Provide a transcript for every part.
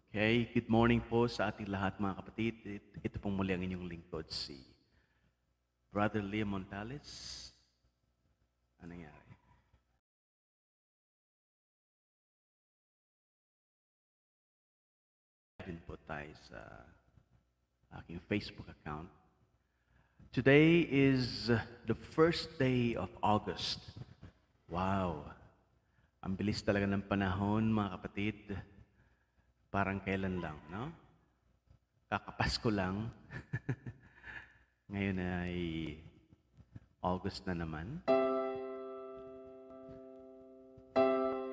Okay, good morning po sa ating lahat mga kapatid. Ito pong muli ang inyong lingkod, si Brother Liam Montales. Ano nangyari? Din po tayo sa aking Facebook account. Today is the first day of August. Wow! Ang bilis talaga ng panahon mga kapatid. Parang kailan lang, no? Kakapasko lang. Ngayon ay August na naman.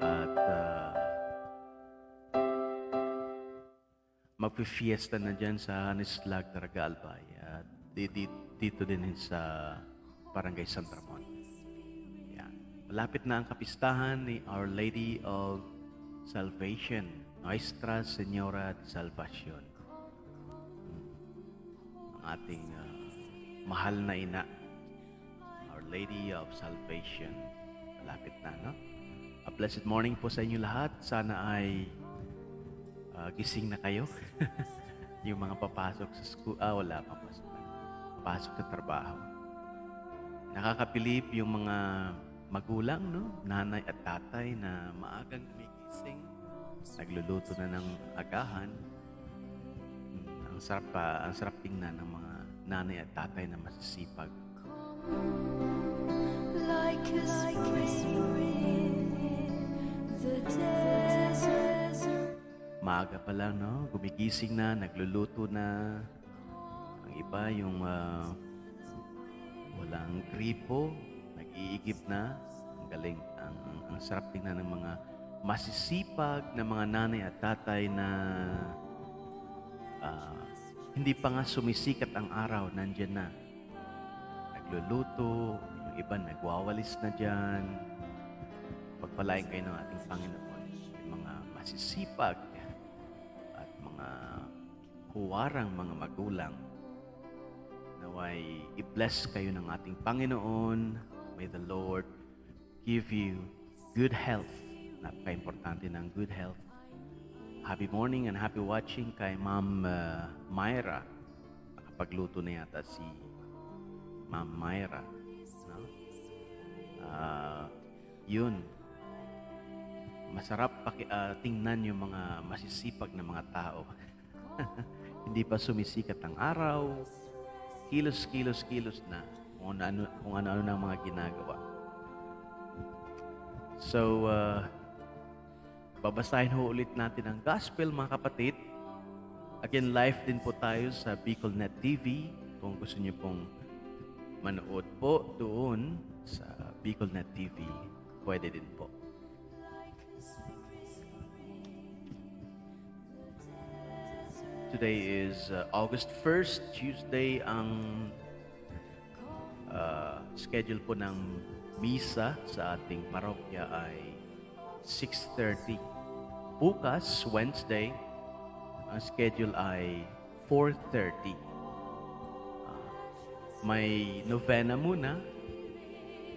At magpifiesta na dyan sa Hanislag, Taragalbay. At dito din sa Barangay San Ramon. Yan. Malapit na ang kapistahan ni Our Lady of Salvation. Nuestra Señora de Salvacion. Ang ating mahal na ina, Our Lady of Salvation. Malapit na, no? A blessed morning po sa inyo lahat. Sana ay gising na kayo. Yung mga papasok sa school, wala pa po. Papasok sa trabaho. Nakakapilip yung mga magulang, no? Nanay at tatay na maagang gumigising. Nagluluto na ng agahan. Ang sarap tingnan ng mga nanay at tatay na masisipag. Like a spring in the desert. Maaga pa lang, no? Gumigising na, nagluluto na. Ang iba yung walang gripo, nag-iigib na. Ang galing. Ang sarap tingnan ng mga masisipag na mga nanay at tatay na hindi pa nga sumisikat ang araw, nandyan na. Nagluluto, yung iba nagwawalis na dyan. Pagpalain kayo ng ating Panginoon. Yung mga masisipag at mga huwarang mga magulang. Naway i-bless kayo ng ating Panginoon. May the Lord give you good health. Napaka-importante ng good health. Happy morning and happy watching kay Ma'am Myra. Nakapagluto na yata si Ma'am Myra. No? Yun. Masarap tingnan yung mga masisipag na mga tao. Hindi pa sumisikat ang araw. Kilos na. Kung ano-ano ng mga ginagawa. So, babasahin ho ulit natin ang gospel, mga kapatid. Again, live din po tayo sa BicolNet TV. Kung gusto niyo pong manood po doon sa BicolNet TV, pwede din po. Today is August 1st, Tuesday. Ang schedule po ng misa sa ating parokya ay 6:30. Bukas, Wednesday, ang schedule ay 4:30. May novena muna,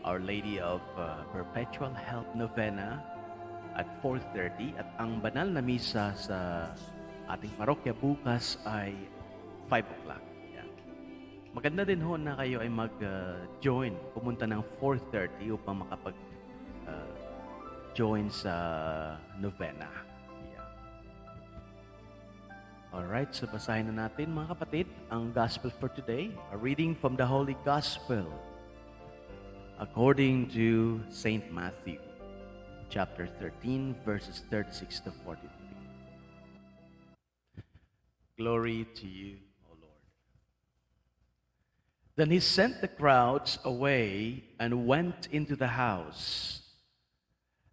Our Lady of Perpetual Help Novena at 4:30. At ang banal na misa sa ating parokya bukas ay 5 o'clock. Maganda din ho na kayo ay mag-join, pumunta ng 4:30 upang makapag-join sa novena. Yeah. Alright, so basahin na natin mga kapatid ang gospel for today. A reading from the Holy Gospel according to Saint Matthew, chapter 13, verses 36 to 43. Glory to you, Then he sent the crowds away and went into the house.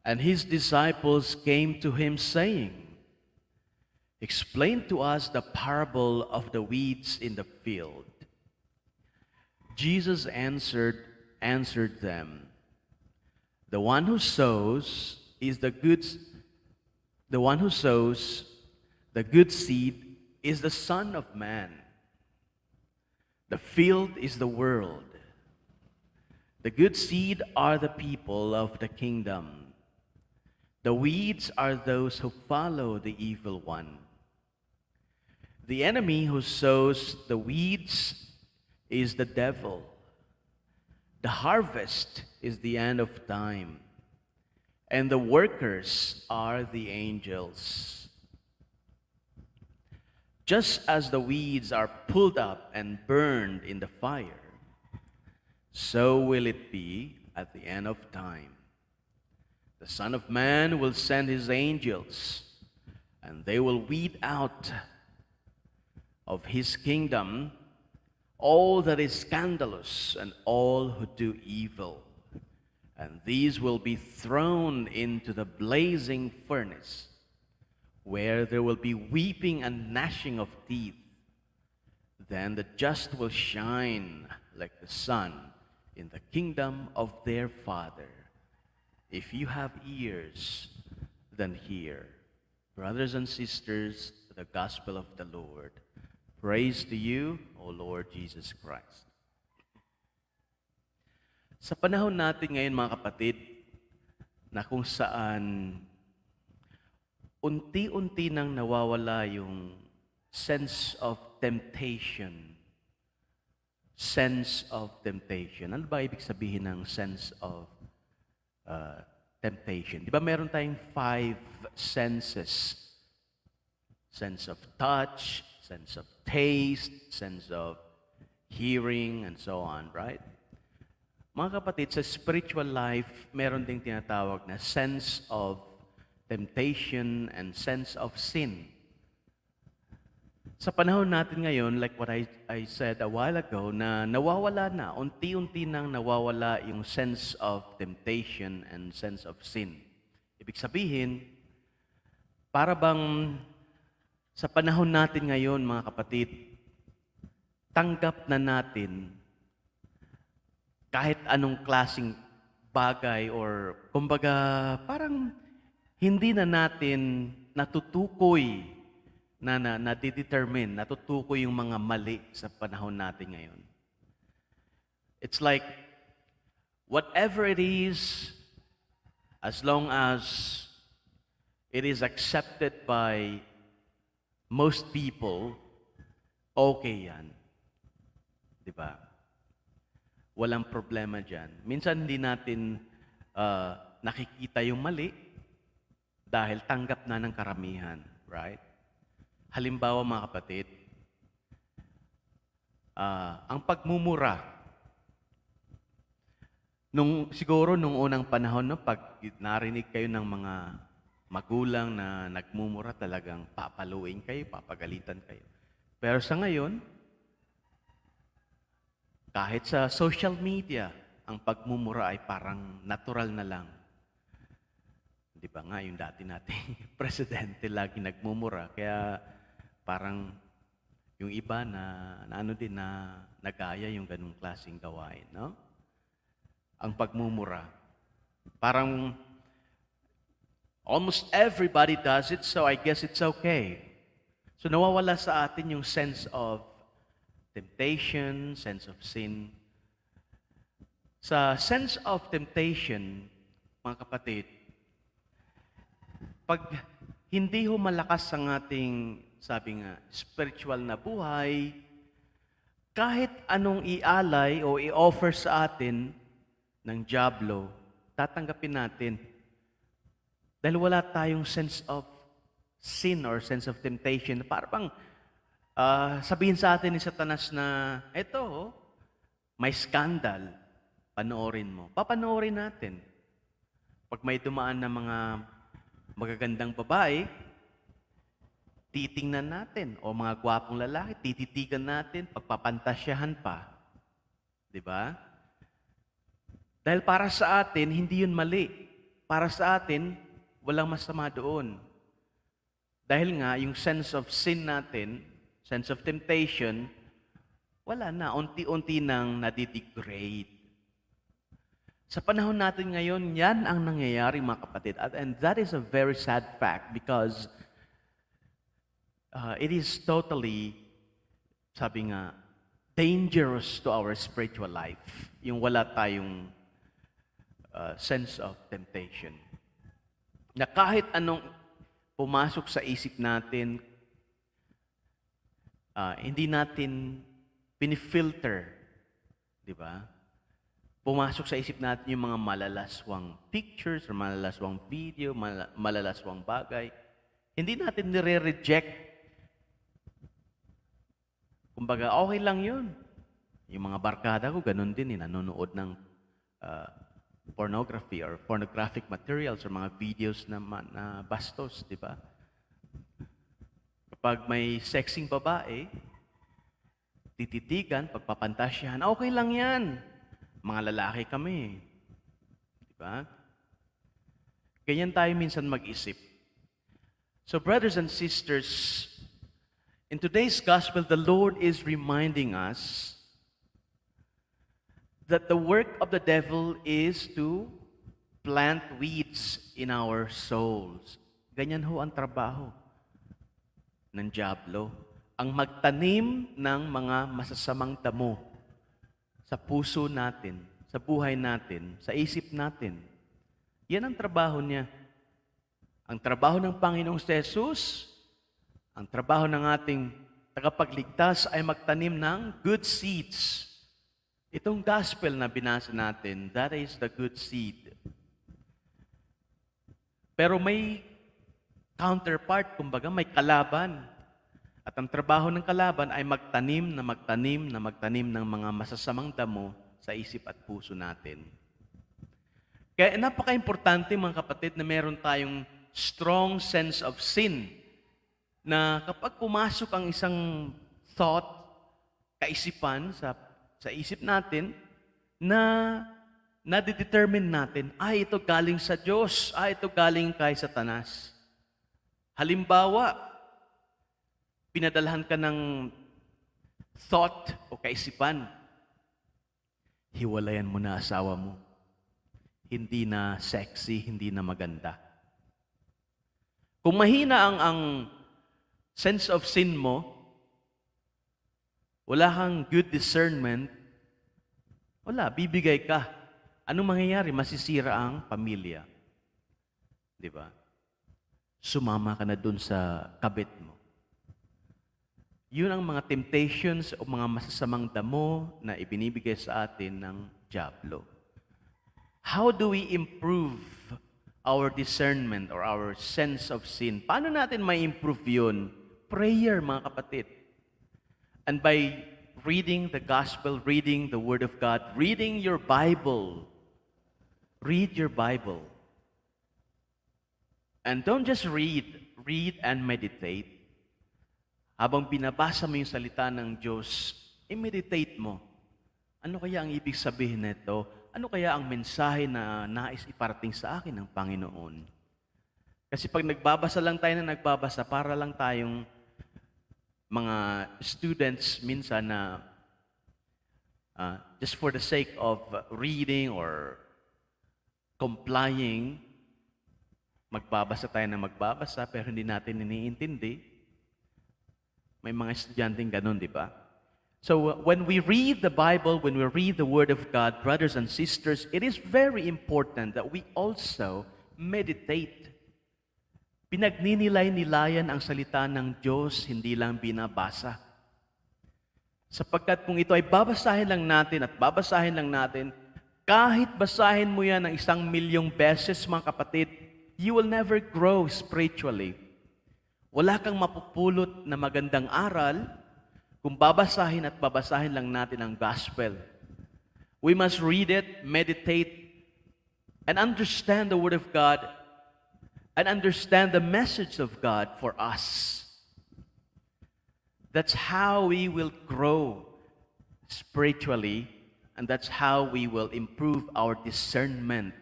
And his disciples came to him, saying, Explain to us the parable of the weeds in the field. Jesus answered them, The one who sows the good seed is the Son of Man. The field is the world. The good seed are the people of the kingdom. The weeds are those who follow the evil one. The enemy who sows the weeds is the devil. The harvest is the end of time, and the workers are the angels. Just as the weeds are pulled up and burned in the fire, so will it be at the end of time. The Son of Man will send his angels, and they will weed out of his kingdom all that is scandalous and all who do evil. And these will be thrown into the blazing furnace, where there will be weeping and gnashing of teeth. Then the just will shine like the sun in the kingdom of their Father. If you have ears, then hear. Brothers and sisters, the gospel of the Lord. Praise to you, O Lord Jesus Christ. Sa panahon natin ngayon, mga kapatid, na kung saan unti-unti nang nawawala yung sense of temptation. Sense of temptation. Ano ba ibig sabihin ng sense of temptation? Di ba meron tayong 5 senses? Sense of touch, sense of taste, sense of hearing, and so on, right? Mga kapatid, sa spiritual life, meron ding tinatawag na sense of temptation and sense of sin. Sa panahon natin ngayon, like what I said a while ago, na nawawala na, unti-unti nang nawawala yung sense of temptation and sense of sin. Ibig sabihin, para bang sa panahon natin ngayon, mga kapatid, tanggap na natin kahit anong klaseng bagay or kumbaga parang hindi na natin natutukoy na-determine, natutukoy yung mga mali sa panahon natin ngayon. It's like whatever it is, as long as it is accepted by most people, okay yan. Di ba? Walang problema dyan. Minsan hindi natin nakikita yung mali dahil tanggap na ng karamihan. Right? Halimbawa, mga kapatid, ang pagmumura. Siguro nung unang panahon, no, pag narinig kayo ng mga magulang na nagmumura, talagang papaluin kayo, papagalitan kayo. Pero sa ngayon, kahit sa social media, ang pagmumura ay parang natural na lang. Di ba nga, yung dati nating presidente lagi nagmumura, kaya parang yung iba na ano din na nagaya yung ganung klaseng gawain, no? Ang pagmumura. Parang almost everybody does it, so I guess it's okay. So nawawala sa atin yung sense of temptation, sense of sin. Sa sense of temptation, mga kapatid, pag hindi ho malakas ang ating, sabi nga, spiritual na buhay, kahit anong ialay o i-offer sa atin ng dyablo, tatanggapin natin. Dahil wala tayong sense of sin or sense of temptation. Para bang sabihin sa atin ni Satanas na, eto, may scandal, panoorin mo. Papanoorin natin. Pag may dumaan na mga magagandang babae, titingnan natin. O mga gwapong lalaki, tititigan natin, pagpapantasyahan pa. Di ba? Dahil para sa atin, hindi yun mali. Para sa atin, walang masama doon. Dahil nga, yung sense of sin natin, sense of temptation, wala na. Unti-unti nang nadidegrade. Sa panahon natin ngayon, yan ang nangyayari, mga kapatid. And that is a very sad fact because it is totally, sabi nga, dangerous to our spiritual life. Yung wala tayong sense of temptation. Na kahit anong pumasok sa isip natin, hindi natin pinifilter, di ba? Pumasok sa isip natin yung mga malalaswang pictures or malalaswang video, malalaswang bagay. Hindi natin nire-reject. Kumbaga, okay lang yun. Yung mga barkada ko, ganun din, nanonood ng pornography or pornographic materials or mga videos na bastos, di ba? Kapag may sexing babae, tititigan, pagpapantasyahan, okay lang yan. Mga lalaki kami. Di ba? Ganyan tayo minsan mag-isip. So brothers and sisters, in today's gospel, the Lord is reminding us that the work of the devil is to plant weeds in our souls. Ganyan ho ang trabaho ng dyablo. Ang magtanim ng mga masasamang damo sa puso natin, sa buhay natin, sa isip natin. Yan ang trabaho niya. Ang trabaho ng Panginoong Jesus, ang trabaho ng ating tagapagligtas ay magtanim ng good seeds. Itong gospel na binasa natin, that is the good seed. Pero may counterpart, kumbaga may kalaban. At ang trabaho ng kalaban ay magtanim ng mga masasamang damo sa isip at puso natin. Kaya napaka-importante mga kapatid na meron tayong strong sense of sin na kapag pumasok ang isang thought, kaisipan sa isip natin na nadidetermine natin, ito galing sa Diyos, ito galing kay Satanas. Halimbawa, pinadalhan ka ng thought o kaisipan, hiwalayan mo na asawa mo. Hindi na sexy, hindi na maganda. Kung mahina ang sense of sin mo, wala kang good discernment, wala, bibigay ka. Anong mangyayari? Masisira ang pamilya. Di ba? Sumama ka na dun sa kabit mo. Yun ang mga temptations o mga masasamang damo na ibinibigay sa atin ng dyablo. How do we improve our discernment or our sense of sin? Paano natin ma-improve yun? Prayer, mga kapatid. And by reading the gospel, reading the Word of God, reading your Bible. Read your Bible. And don't just read and meditate. Habang binabasa mo yung salita ng Diyos, i-meditate mo. Ano kaya ang ibig sabihin nito? Ano kaya ang mensahe na nais iparating sa akin ng Panginoon? Kasi pag nagbabasa lang tayo na nagbabasa, para lang tayong mga students minsan na just for the sake of reading or complying, magbabasa tayo na magbabasa pero hindi natin iniintindi. May mga estudyanteng ganun, di ba? So when we read the Bible, when we read the Word of God, brothers and sisters, it is very important that we also meditate. Pinagnilay-nilayan ang salita ng Diyos, hindi lang binabasa. Sapagkat kung ito ay babasahin lang natin at babasahin lang natin, kahit basahin mo yan ng 1,000,000 beses, mga kapatid, you will never grow spiritually. Wala kang mapupulot na magandang aral kung babasahin at babasahin lang natin ang gospel. We must read it, meditate, and understand the Word of God and understand the message of God for us. That's how we will grow spiritually and that's how we will improve our discernment.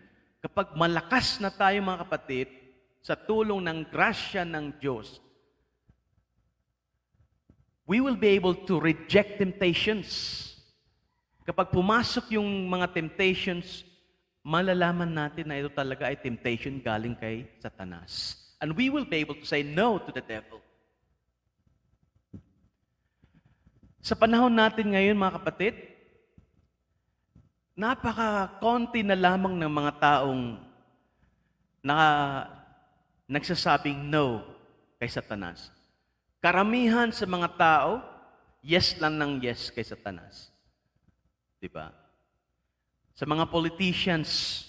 Kapag malakas na tayo, mga kapatid, sa tulong ng grasya ng Diyos, we will be able to reject temptations. Kapag pumasok yung mga temptations, malalaman natin na ito talaga ay temptation galing kay Satanas. And we will be able to say no to the devil. Sa panahon natin ngayon, mga kapatid, napaka-konti na lamang ng mga taong nagsasabing no kay Satanas. Karamihan sa mga tao, Yes lang ng yes kay Satanas. Di ba? Sa mga politicians,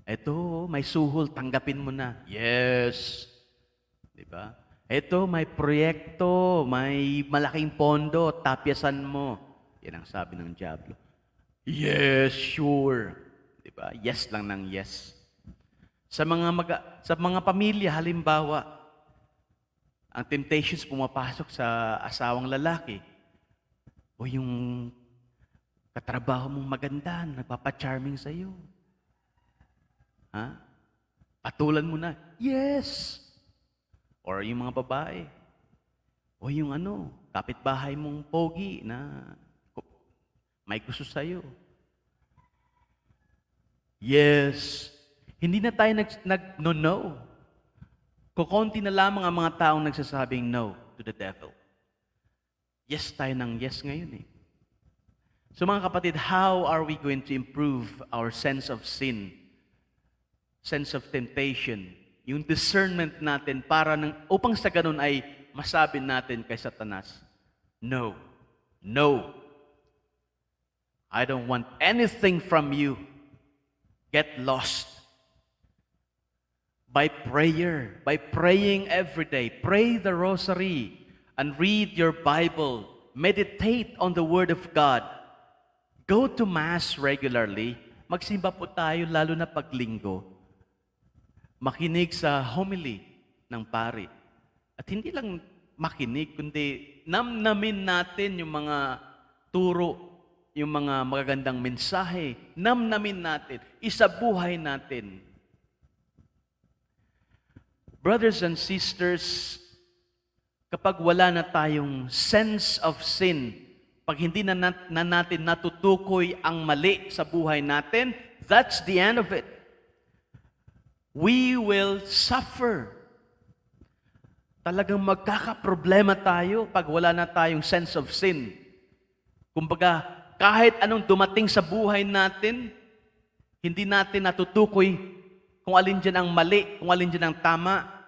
eto, may suhol, tanggapin mo na. Yes. Di ba? Eto, may proyekto, may malaking pondo, tapyasan mo. Yan ang sabi ng diablo. Yes, sure. Di ba? Yes lang ng yes. Sa mga pamilya, halimbawa, ang temptations pumapasok sa asawang lalaki. O yung katrabaho mong maganda, nagpapa-charming sa iyo. Ha? Patulan mo na, yes. Or yung mga babae. O yung kapitbahay mong pogi na may gusto sa iyo. Yes. Hindi na tayo no. Kukunti na lamang ang mga taong nagsasabing no to the devil. Yes tayo ng yes ngayon eh. So mga kapatid, how are we going to improve our sense of sin, sense of temptation, yung discernment natin upang sa ganun ay masabi natin kay Satanas, no, no, I don't want anything from you. Get lost. By prayer, by praying every day, pray the rosary and read your Bible, meditate on the Word of God. Go to Mass regularly. Magsimba po tayo lalo na paglinggo. Makinig sa homily ng pari. At hindi lang makinig, kundi namnamin natin yung mga turo, yung mga magagandang mensahe. Namnamin natin, isabuhay natin. Brothers and sisters, kapag wala na tayong sense of sin, pag hindi na natin natutukoy ang mali sa buhay natin, that's the end of it. We will suffer. Talagang magkakaproblema tayo pag wala na tayong sense of sin. Kumbaga, kahit anong dumating sa buhay natin, hindi natin natutukoy kung alin dyan ang mali, kung alin dyan ang tama.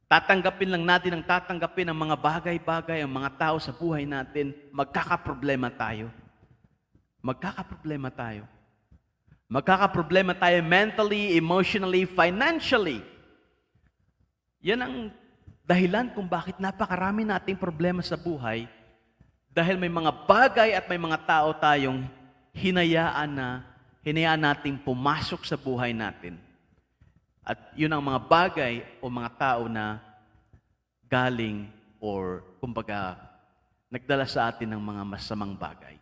Tatanggapin lang natin ang tatanggapin ang mga bagay-bagay, ang mga tao sa buhay natin, magkakaproblema tayo. Magkakaproblema tayo. Magkakaproblema tayo mentally, emotionally, financially. Yan ang dahilan kung bakit napakarami nating problema sa buhay dahil may mga bagay at may mga tao tayong hinayaan nating pumasok sa buhay natin. At yun ang mga bagay o mga tao na galing or kumbaga nagdala sa atin ng mga masamang bagay.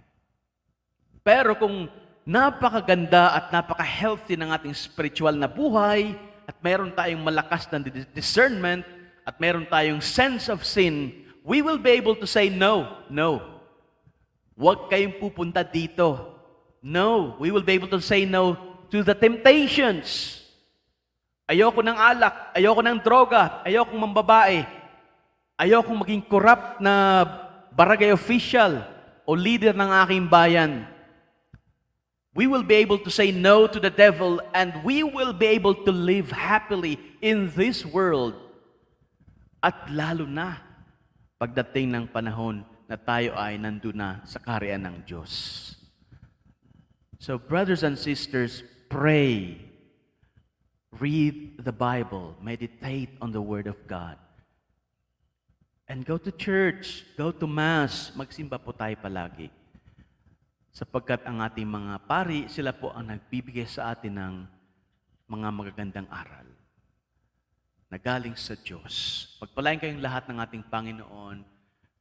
Pero kung napakaganda at napaka-healthy ng ating spiritual na buhay at meron tayong malakas na discernment at meron tayong sense of sin, we will be able to say no. Huwag kayong pupunta dito. No, we will be able to say no to the temptations. Ayoko ng alak, ayoko ng droga, ayoko ng mambabae, ayoko maging corrupt na barangay official o leader ng aking bayan. We will be able to say no to the devil and we will be able to live happily in this world. At lalo na pagdating ng panahon na tayo ay nandun na sa kaharian ng Diyos. So brothers and sisters, pray. Read the Bible, meditate on the Word of God. And go to church, go to Mass, magsimba po tayo palagi. Sapagkat ang ating mga pari, sila po ang nagbibigay sa atin ng mga magagandang aral na galing sa Diyos. Pagpalain kayong lahat ng ating Panginoon,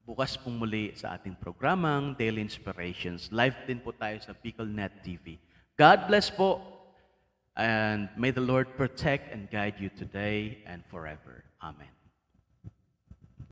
bukas pong muli sa ating programang Daily Inspirations. Live din po tayo sa BicolNet TV. God bless po. And may the Lord protect and guide you today and forever. Amen.